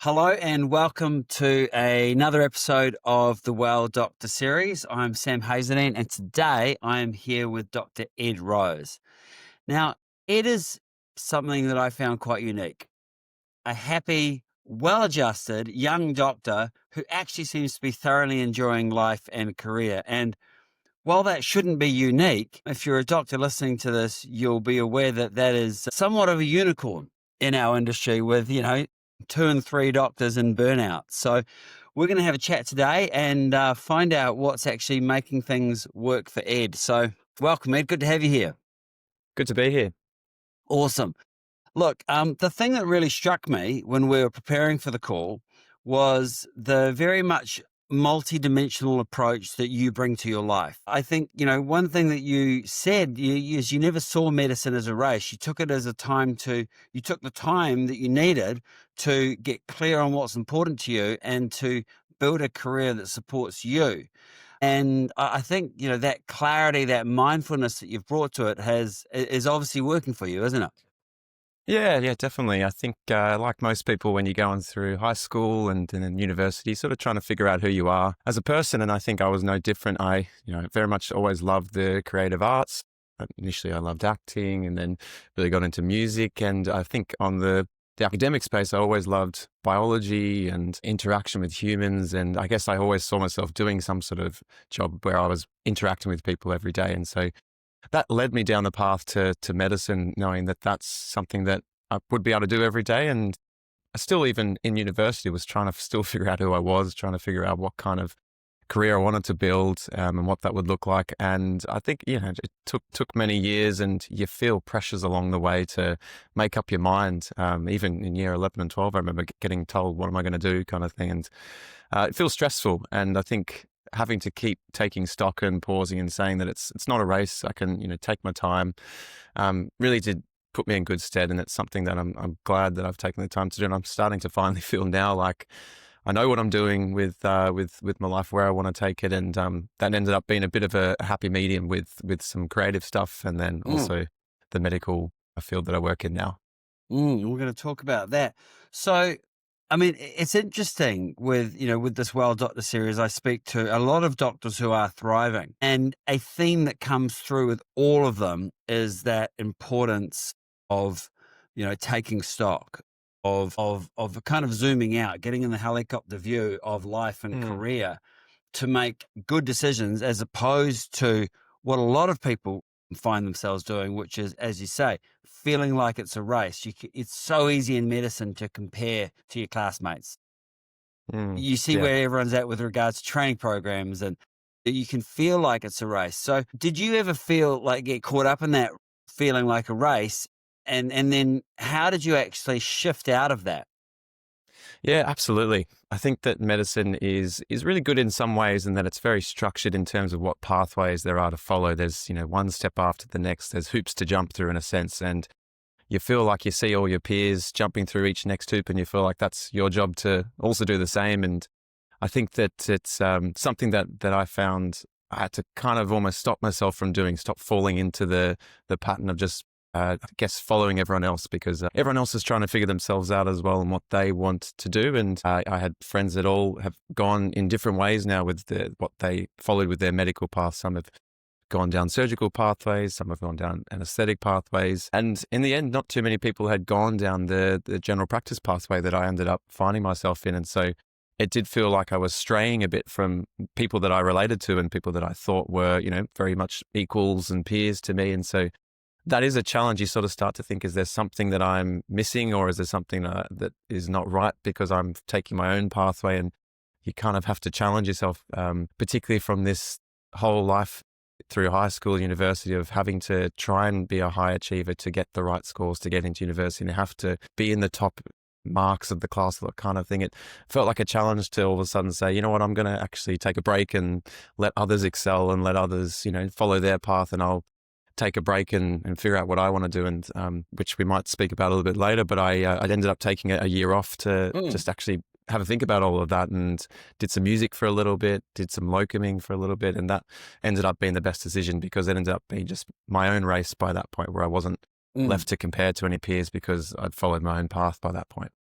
Hello and welcome to another episode of the Well Doctor series. I'm Sam Hazledine and today I am here with Dr. Ed Rose. Now, Ed is something that I found quite unique. A happy, well-adjusted young doctor who actually seems to be thoroughly enjoying life and career. And while that shouldn't be unique, if you're a doctor listening to this, you'll be aware that that is somewhat of a unicorn in our industry with, 2 and 3 doctors in burnout. So we're going to have a chat today and find out what's actually making things work for Ed. So welcome, Ed. Good to have you here. Good to be here. Awesome. Look, the thing that really struck me when we were preparing for the call was the very much multi-dimensional approach that you bring to your life. I think, one thing that you said is you never saw medicine as a race. You took it as you took the time that you needed to get clear on what's important to you and to build a career that supports you. And I think, that clarity, that mindfulness that you've brought to it is obviously working for you, isn't it? Yeah, definitely. I think like most people, when you're going through high school and then university, sort of trying to figure out who you are as a person. And I think I was no different. I, very much always loved the creative arts. Initially, I loved acting and then really got into music. And I think on the academic space, I always loved biology and interaction with humans. And I guess I always saw myself doing some sort of job where I was interacting with people every day. And so that led me down the path to medicine, knowing that that's something that I would be able to do every day. And I still, even in university, was trying to still figure out who I was, trying to figure out what kind of career I wanted to build and what that would look like. And I think, it took many years, and you feel pressures along the way to make up your mind. Even in year 11 and 12, I remember getting told, what am I going to do kind of thing. And it feels stressful. And I think having to keep taking stock and pausing and saying that it's not a race. I can, take my time, really did put me in good stead. And it's something that I'm glad that I've taken the time to do. And I'm starting to finally feel now like I know what I'm doing with my life, where I want to take it. And that ended up being a bit of a happy medium with some creative stuff. And then also the medical field that I work in now. We're going to talk about that. So, I mean, it's interesting with this Well Doctor series, I speak to a lot of doctors who are thriving, and a theme that comes through with all of them is that importance of, taking stock of kind of zooming out, getting in the helicopter view of life and career to make good decisions, as opposed to what a lot of people find themselves doing, which is, as you say, feeling like it's a race. It's so easy in medicine to compare to your classmates. You see where everyone's at with regards to training programs, and you can feel like it's a race. So did you ever get caught up in that feeling like a race? And then how did you actually shift out of that? Yeah, absolutely. I think that medicine is really good in some ways, in that it's very structured in terms of what pathways there are to follow. There's, one step after the next. There's hoops to jump through in a sense. And you feel like you see all your peers jumping through each next hoop, and you feel like that's your job to also do the same. And I think that it's something that I found I had to kind of almost stop myself from doing, stop falling into the pattern of just I guess following everyone else, because everyone else is trying to figure themselves out as well and what they want to do. And I had friends that all have gone in different ways now with what they followed with their medical path. Some have gone down surgical pathways, some have gone down anesthetic pathways. And in the end, not too many people had gone down the general practice pathway that I ended up finding myself in. And so it did feel like I was straying a bit from people that I related to and people that I thought were, very much equals and peers to me. And so that is a challenge. You sort of start to think, is there something that I'm missing, or is there something that is not right because I'm taking my own pathway? And you kind of have to challenge yourself, particularly from this whole life through high school, university, of having to try and be a high achiever to get the right scores to get into university and have to be in the top marks of the class, that kind of thing. It felt like a challenge to all of a sudden say, you know what, I'm going to actually take a break and let others excel and let others, follow their path, and I'll take a break and figure out what I want to do, and which we might speak about a little bit later. But I ended up taking a year off to just actually have a think about all of that, and did some music for a little bit, did some locuming for a little bit, and that ended up being the best decision, because it ended up being just my own race by that point, where I wasn't left to compare to any peers because I'd followed my own path by that point.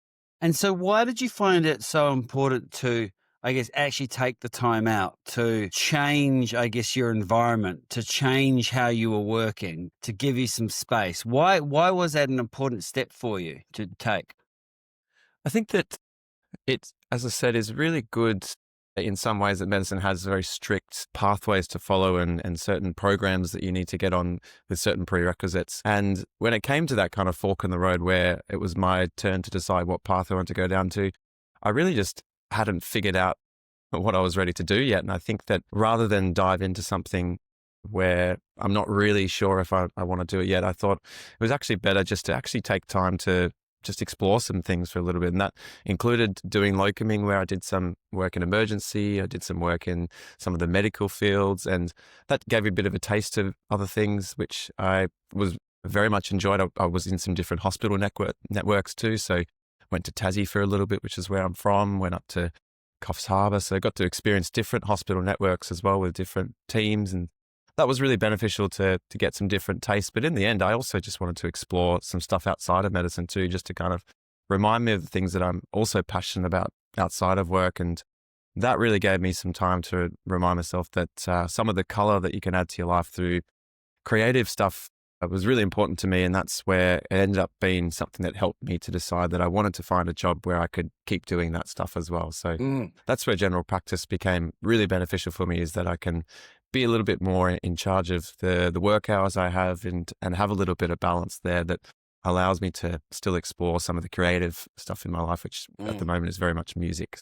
And so why did you find it so important to, I guess, actually take the time out to change, I guess, your environment, to change how you were working, to give you some space? Why was that an important step for you to take? I think that it, as I said, is really good in some ways that medicine has very strict pathways to follow and certain programs that you need to get on with certain prerequisites. And when it came to that kind of fork in the road where it was my turn to decide what path I want to go down to, I really just hadn't figured out what I was ready to do yet. And I think that rather than dive into something where I'm not really sure if I want to do it yet, I thought it was actually better just to actually take time to just explore some things for a little bit. And that included doing locuming, where I did some work in emergency. I did some work in some of the medical fields, and that gave me a bit of a taste of other things, which I was very much enjoyed. I was in some different hospital networks too. So went to Tassie for a little bit, which is where I'm from, went up to Coffs Harbour. So I got to experience different hospital networks as well with different teams. And that was really beneficial to get some different tastes. But in the end, I also just wanted to explore some stuff outside of medicine too, just to kind of remind me of the things that I'm also passionate about outside of work. And that really gave me some time to remind myself that some of the color that you can add to your life through creative stuff was really important to me. And that's where it ended up being something that helped me to decide that I wanted to find a job where I could keep doing that stuff as well. So that's where general practice became really beneficial for me, is that I can be a little bit more in charge of the work hours I have and have a little bit of balance there that allows me to still explore some of the creative stuff in my life, which at the moment is very much music.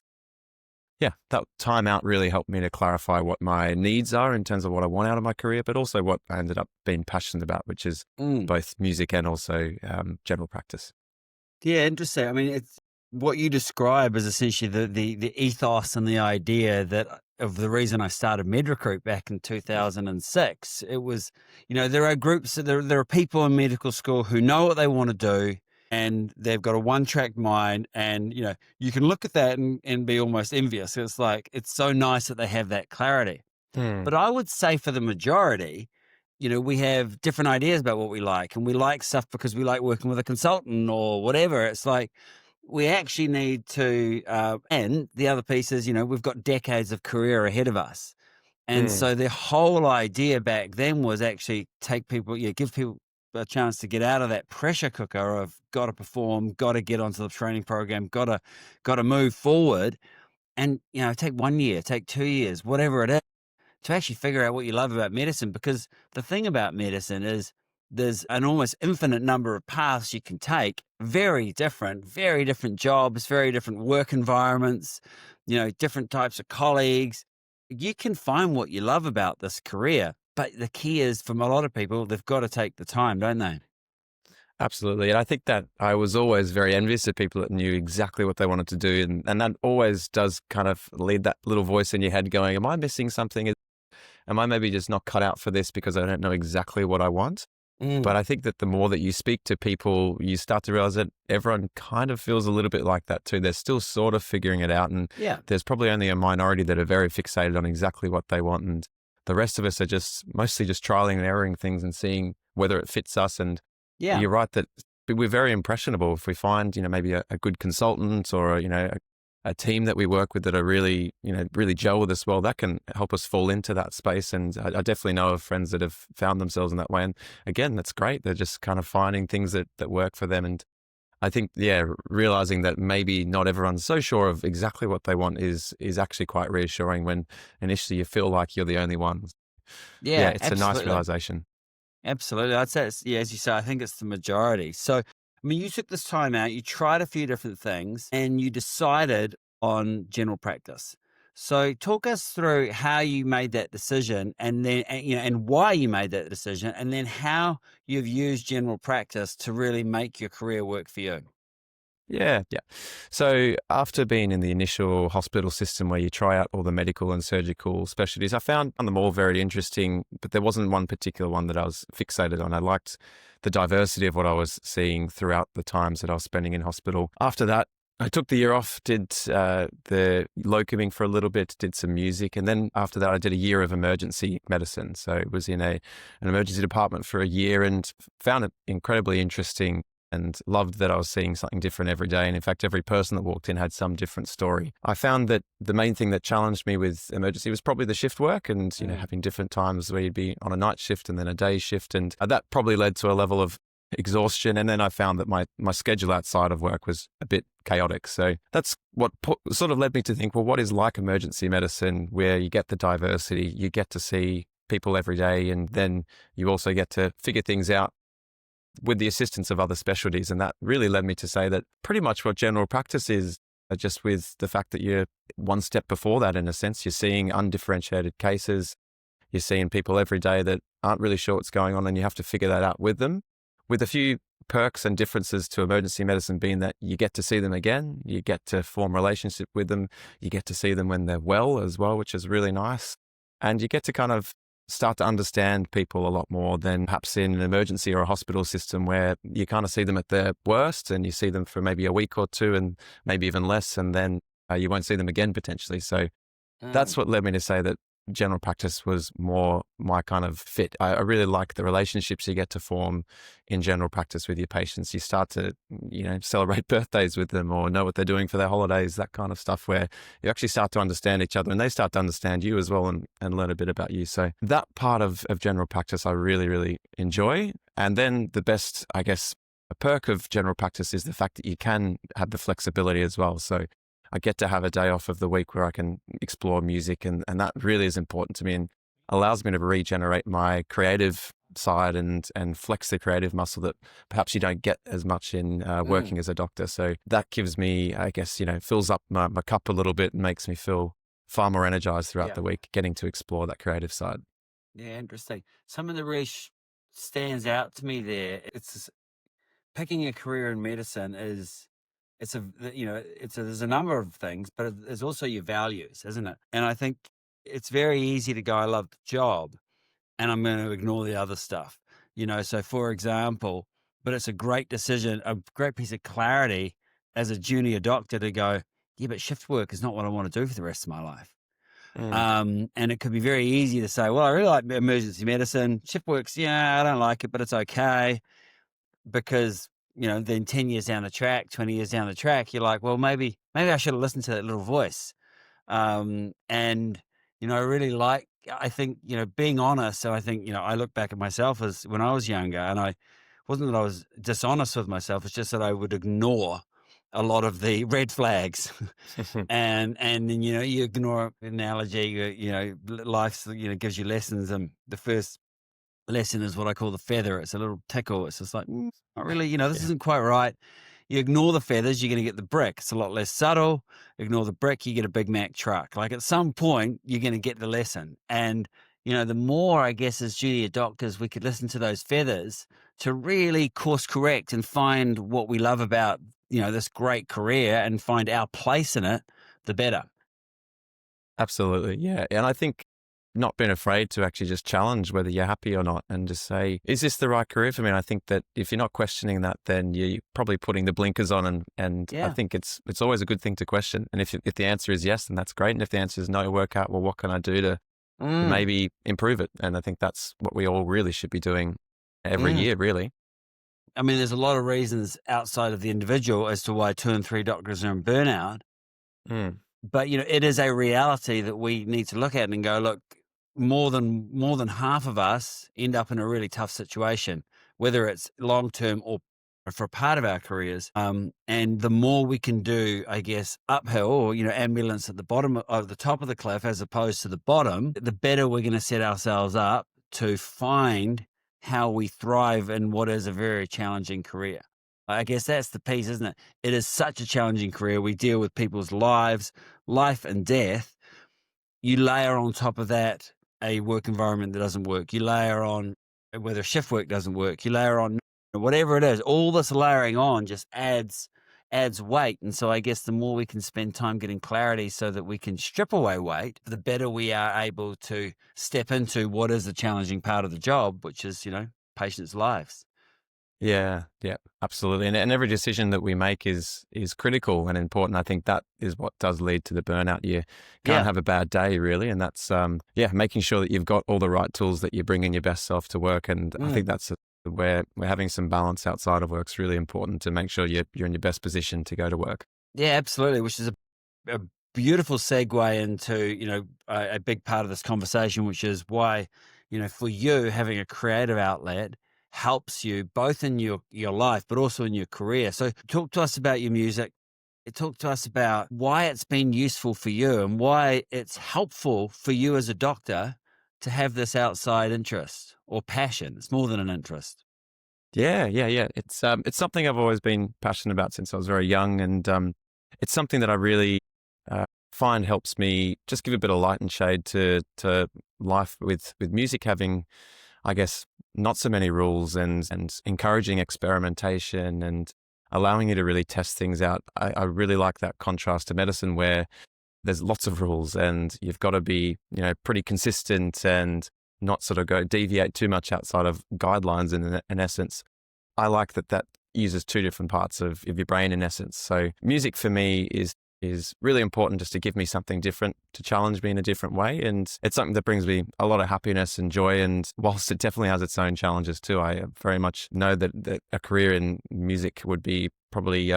Yeah, that time out really helped me to clarify what my needs are in terms of what I want out of my career, but also what I ended up being passionate about, which is both music and also general practice. Yeah, interesting. I mean, it's what you describe is essentially the ethos and the idea that of the reason I started MedRecruit back in 2006. It was, there are groups, there are people in medical school who know what they want to do, and they've got a one-track mind, and you can look at that and be almost envious. It's like, it's so nice that they have that clarity. Hmm. But I would say for the majority, we have different ideas about what we like, and we like stuff because we like working with a consultant or whatever. It's like, we actually need to, and the other piece is, we've got decades of career ahead of us. And Hmm. so the whole idea back then was actually give people a chance to get out of that pressure cooker of got to perform, got to get onto the training program, got to move forward, and take 1 year, take 2 years, whatever it is, to actually figure out what you love about medicine. Because the thing about medicine is there's an almost infinite number of paths you can take, very different jobs, very different work environments, different types of colleagues. You can find what you love about this career, but the key is, from a lot of people, they've got to take the time, don't they? Absolutely. And I think that I was always very envious of people that knew exactly what they wanted to do. And that always does kind of lead that little voice in your head going, am I missing something? Am I maybe just not cut out for this because I don't know exactly what I want? But I think that the more that you speak to people, you start to realize that everyone kind of feels a little bit like that too. They're still sort of figuring it out. And Yeah. there's probably only a minority that are very fixated on exactly what they want. And the rest of us are just mostly just trialing and erroring things and seeing whether it fits us. And Yeah. you're right that we're very impressionable. If we find, maybe a good consultant or, a team that we work with that are really, really gel with us well, that can help us fall into that space. And I definitely know of friends that have found themselves in that way. And again, that's great. They're just kind of finding things that work for them. And I think, realizing that maybe not everyone's so sure of exactly what they want is actually quite reassuring when initially you feel like you're the only one. Yeah, Yeah, it's a nice absolutely. realization. Absolutely. I'd say as you say, I think it's the majority. So, I mean, you took this time out, you tried a few different things, and you decided on general practice. So, talk us through how you made that decision, and then, and why you made that decision, and then how you've used general practice to really make your career work for you. Yeah, yeah. So after being in the initial hospital system where you try out all the medical and surgical specialties, I found them all very interesting, but there wasn't one particular one that I was fixated on. I liked the diversity of what I was seeing throughout the times that I was spending in hospital. After that, I took the year off, did the locuming for a little bit, did some music, and then after that I did a year of emergency medicine. So it was in an emergency department for a year and found it incredibly interesting and loved that I was seeing something different every day. And in fact, every person that walked in had some different story. I found that the main thing that challenged me with emergency was probably the shift work and, having different times where you'd be on a night shift and then a day shift. And that probably led to a level of exhaustion. And then I found that my schedule outside of work was a bit chaotic. So that's what sort of led me to think, well, what is like emergency medicine, where you get the diversity, you get to see people every day, and then you also get to figure things out with the assistance of other specialties. And that really led me to say that pretty much what general practice is, just with the fact that you're one step before that, in a sense. You're seeing undifferentiated cases. You're seeing people every day that aren't really sure what's going on, and you have to figure that out with them, with a few perks and differences to emergency medicine being that you get to see them again, you get to form a relationship with them, you get to see them when they're well as well, which is really nice. And you get to kind of start to understand people a lot more than perhaps in an emergency or a hospital system, where you kind of see them at their worst and you see them for maybe a week or two and maybe even less, and then you won't see them again potentially. So that's what led me to say that general practice was more my kind of fit. I really like the relationships you get to form in general practice with your patients. You start to, celebrate birthdays with them or know what they're doing for their holidays, that kind of stuff, where you actually start to understand each other and they start to understand you as well, and learn a bit about you. So that part of general practice I really, really enjoy. And then the best, I guess, a perk of general practice is the fact that you can have the flexibility as well. So I get to have a day off of the week where I can explore music, and that really is important to me and allows me to regenerate my creative side and flex the creative muscle that perhaps you don't get as much in working as a doctor. So that gives me, I guess, fills up my cup a little bit and makes me feel far more energized throughout the week, getting to explore that creative side. Yeah, interesting. Something that really stands out to me there, picking a career in medicine is, there's a number of things, but there's also your values, isn't it? And I think it's very easy to go, I love the job, and I'm going to ignore the other stuff, So for example, but it's a great decision, a great piece of clarity as a junior doctor to go, yeah, but shift work is not what I want to do for the rest of my life. And it could be very easy to say, well, I really like emergency medicine. Shift work's, I don't like it, but it's okay. Because, then 10 years down the track, 20 years down the track, you're like, well, maybe I should have listened to that little voice. And, I really I think, being honest. So I think, I look back at myself as when I was younger, and I wasn't that I was dishonest with myself. It's just that I would ignore a lot of the red flags. and then, you ignore an analogy, life, gives you lessons. And the first lesson is what I call the feather. It's a little tickle. It's just like, not really, this isn't quite right. You ignore the feathers, you're going to get the brick. It's a lot less subtle. Ignore the brick, you get a Big Mac truck. Like at some point, you're going to get the lesson. And, the more, I guess, as junior doctors, we could listen to those feathers to really course correct and find what we love about, this great career and find our place in it, the better. Absolutely. Yeah. And I think not being afraid to actually just challenge whether you're happy or not and just say, is this the right career for me? And I think that if you're not questioning that, then you're probably putting the blinkers on. And I think it's always a good thing to question. And if the answer is yes, then that's great. And if the answer is no, work out, well, what can I do to maybe improve it? And I think that's what we all really should be doing every year, really. I mean, there's a lot of reasons outside of the individual as to why 2 and 3 doctors are in burnout. But, it is a reality that we need to look at and go, look, more than half of us end up in a really tough situation, whether it's long-term or for a part of our careers. And the more we can do, I guess, uphill or, ambulance at the bottom of the top of the cliff as opposed to the bottom, the better we're going to set ourselves up to find how we thrive in what is a very challenging career. I guess that's the piece, isn't it? It is such a challenging career. We deal with people's lives, life and death. You layer on top of that a work environment that doesn't work. You layer on whether shift work doesn't work. You layer on whatever it is. All this layering on just adds weight. And so I guess the more we can spend time getting clarity so that we can strip away weight, the better we are able to step into what is the challenging part of the job, which is, patients' lives. Yeah, absolutely. And every decision that we make is critical and important. I think that is what does lead to the burnout. You can't have a bad day, really. And that's, making sure that you've got all the right tools, that you're bringing your best self to work. And I think that's where having some balance outside of work is really important to make sure you're in your best position to go to work. Yeah, absolutely. Which is a beautiful segue into, a big part of this conversation, which is why, for you, having a creative outlet helps you both in your life, but also in your career. So talk to us about your music. Talk to us about why it's been useful for you and why it's helpful for you as a doctor to have this outside interest or passion. It's more than an interest. Yeah, yeah, yeah. It's something I've always been passionate about since I was very young, and it's something that I really find helps me just give a bit of light and shade to life with music having, I guess, not so many rules and encouraging experimentation and allowing you to really test things out. I really like that contrast to medicine where there's lots of rules and you've got to be, pretty consistent and not sort of go deviate too much outside of guidelines in essence. I like that uses two different parts of your brain in essence. So music for me is really important just to give me something different, to challenge me in a different way. And it's something that brings me a lot of happiness and joy. And whilst it definitely has its own challenges too, I very much know that a career in music would be probably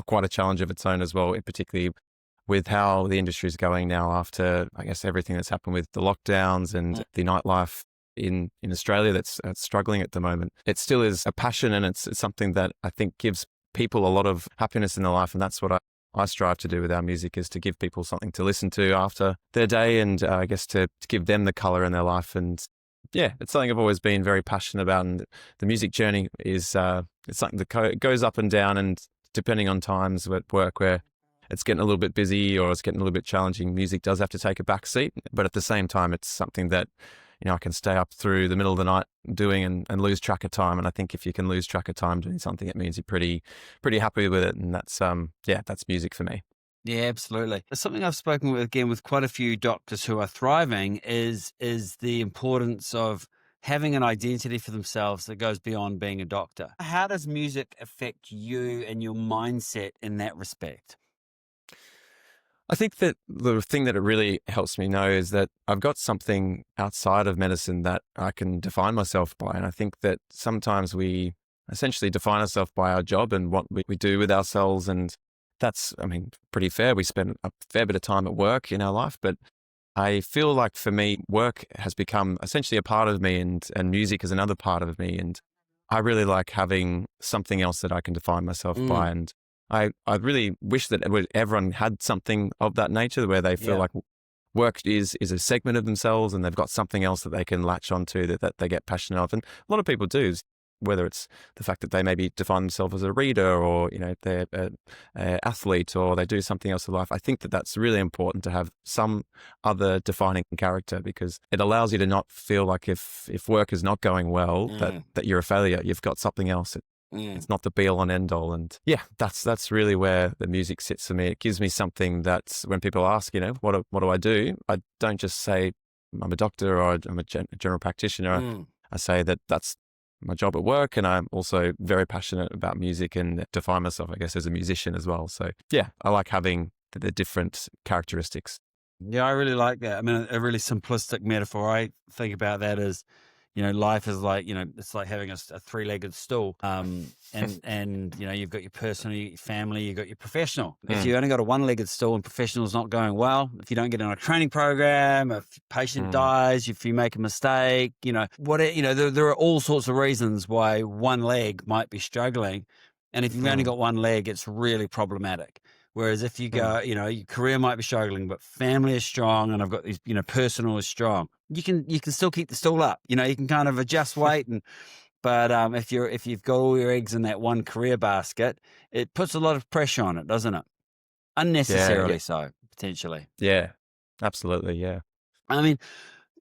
quite a challenge of its own as well, particularly with how the industry is going now after, I guess, everything that's happened with the lockdowns and the nightlife in Australia that's struggling at the moment. It still is a passion, and it's something that I think gives people a lot of happiness in their life. And that's what I strive to do with our music, is to give people something to listen to after their day, and I guess to give them the color in their life. And yeah, it's something I've always been very passionate about. And the music journey is it's something that goes up and down, and depending on times at work where it's getting a little bit busy or it's getting a little bit challenging, music does have to take a back seat. But at the same time, it's something that, I can stay up through the middle of the night doing and lose track of time. And I think if you can lose track of time doing something, it means you're pretty happy with it. And that's that's music for me. Yeah, absolutely. Something I've spoken with quite a few doctors who are thriving is the importance of having an identity for themselves that goes beyond being a doctor. How does music affect you and your mindset in that respect? I think that the thing that it really helps me know is that I've got something outside of medicine that I can define myself by. And I think that sometimes we essentially define ourselves by our job and what we do with ourselves. And that's, I mean, pretty fair. We spend a fair bit of time at work in our life, but I feel like for me, work has become essentially a part of me, and music is another part of me. And I really like having something else that I can define myself by. And I really wish that everyone had something of that nature where they feel like work is a segment of themselves and they've got something else that they can latch onto that they get passionate of. And a lot of people do, whether it's the fact that they maybe define themselves as a reader or, they're an athlete or they do something else in life. I think that that's really important to have some other defining character, because it allows you to not feel like if work is not going well, that you're a failure. You've got something else. It's not the be all and end all. And yeah, that's really where the music sits for me. It gives me something that when people ask, what do I do? I don't just say I'm a doctor or I'm a general practitioner. I say that that's my job at work. And I'm also very passionate about music and define myself, I guess, as a musician as well. So yeah, I like having the different characteristics. Yeah, I really like that. I mean, a really simplistic metaphor I think about that is, life is like, it's like having a three-legged stool. And you've got your personal, your family, you've got your professional. If you only got a one-legged stool and professional's not going well, if you don't get on a training program, if a patient dies, if you make a mistake, there are all sorts of reasons why one leg might be struggling. And if you've only got one leg, it's really problematic. Whereas if you go, your career might be struggling, but family is strong, and I've got these, personal is strong. You can still keep the stool up. You can kind of adjust weight, but if you've got all your eggs in that one career basket, it puts a lot of pressure on it, doesn't it? Unnecessarily so, potentially. Yeah, absolutely. Yeah. I mean,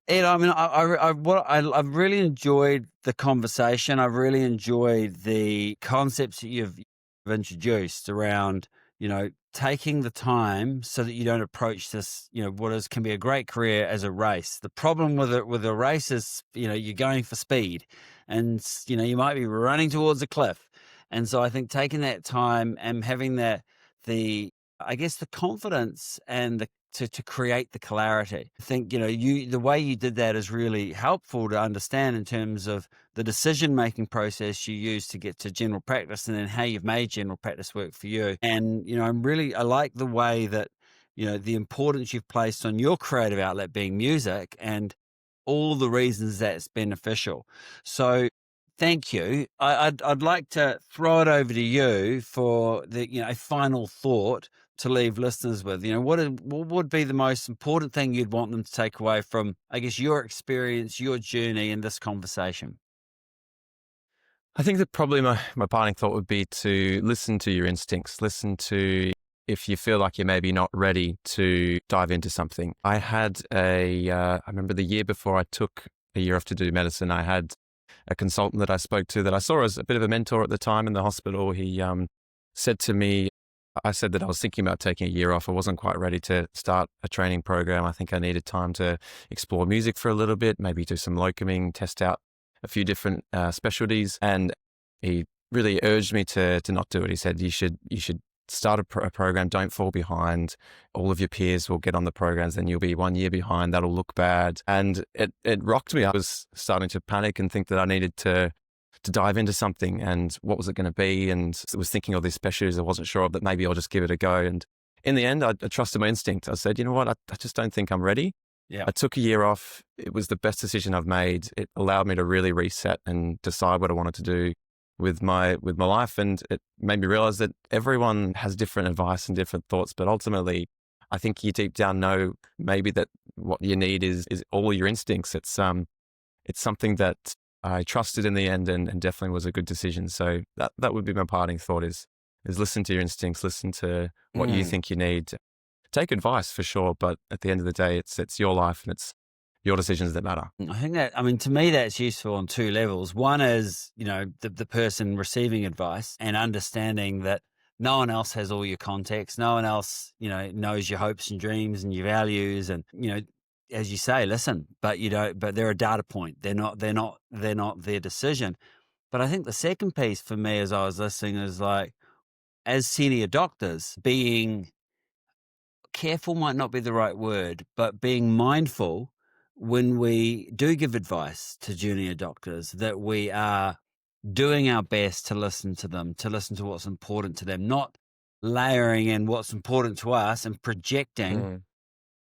Ed, I've really enjoyed the conversation. I've really enjoyed the concepts that you've introduced around, taking the time so that you don't approach this, can be a great career as a race. The problem with a race is, you're going for speed, and you might be running towards a cliff. And so I think taking that time and having I guess the confidence and to create the clarity. I think, the way you did that is really helpful to understand in terms of the decision-making process you use to get to general practice, and then how you've made general practice work for you. And, I like the way that, the importance you've placed on your creative outlet being music and all the reasons that's beneficial. So thank you. I'd like to throw it over to you for a final thought to leave listeners with. What would be the most important thing you'd want them to take away from, I guess, your experience, your journey in this conversation? I think that probably my parting thought would be to listen to your instincts, listen to if you feel like you're maybe not ready to dive into something. I had I remember the year before I took a year off to do medicine, I had a consultant that I spoke to that I saw as a bit of a mentor at the time in the hospital. He said to me, I said that I was thinking about taking a year off. I wasn't quite ready to start a training program. I think I needed time to explore music for a little bit, maybe do some locuming, test out a few different specialties. And he really urged me to not do it. He said, you should start a program. Don't fall behind. All of your peers will get on the programs, then you'll be 1 year behind. That'll look bad. And it rocked me. I was starting to panic and think that I needed to dive into something, and what was it going to be? And I was thinking of these specialties I wasn't sure of, that maybe I'll just give it a go. And in the end, I trusted my instinct. I said, you know what? I just don't think I'm ready. Yeah. I took a year off. It was the best decision I've made. It allowed me to really reset and decide what I wanted to do with my life. And it made me realize that everyone has different advice and different thoughts, but ultimately I think you deep down know maybe that what you need is all your instincts. It's something that I trusted in the end, and definitely was a good decision. So that would be my parting thought is listen to your instincts, listen to what you think you need. Take advice for sure, but at the end of the day, it's your life and it's your decisions that matter. I think to me, that's useful on two levels. One is, the person receiving advice and understanding that no one else has all your context. No one else, knows your hopes and dreams and your values. And, as you say, listen, but they're a data point. They're not their decision. But I think the second piece for me as I was listening is like, as senior doctors, being careful might not be the right word, but being mindful when we do give advice to junior doctors, that we are doing our best to listen to them, to listen to what's important to them, not layering in what's important to us and projecting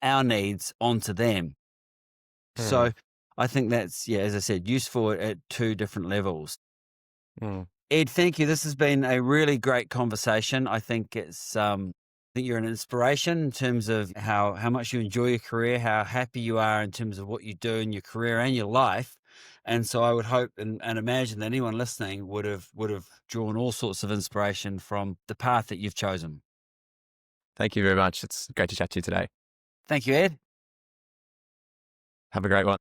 our needs onto them. So I think that's, as I said, useful at two different levels. Ed, thank you. This has been a really great conversation. I think I think you're an inspiration in terms of how much you enjoy your career, how happy you are in terms of what you do in your career and your life. And so I would hope and imagine that anyone listening would have drawn all sorts of inspiration from the path that you've chosen. Thank you very much. It's great to chat to you today. Thank you, Ed. Have a great one.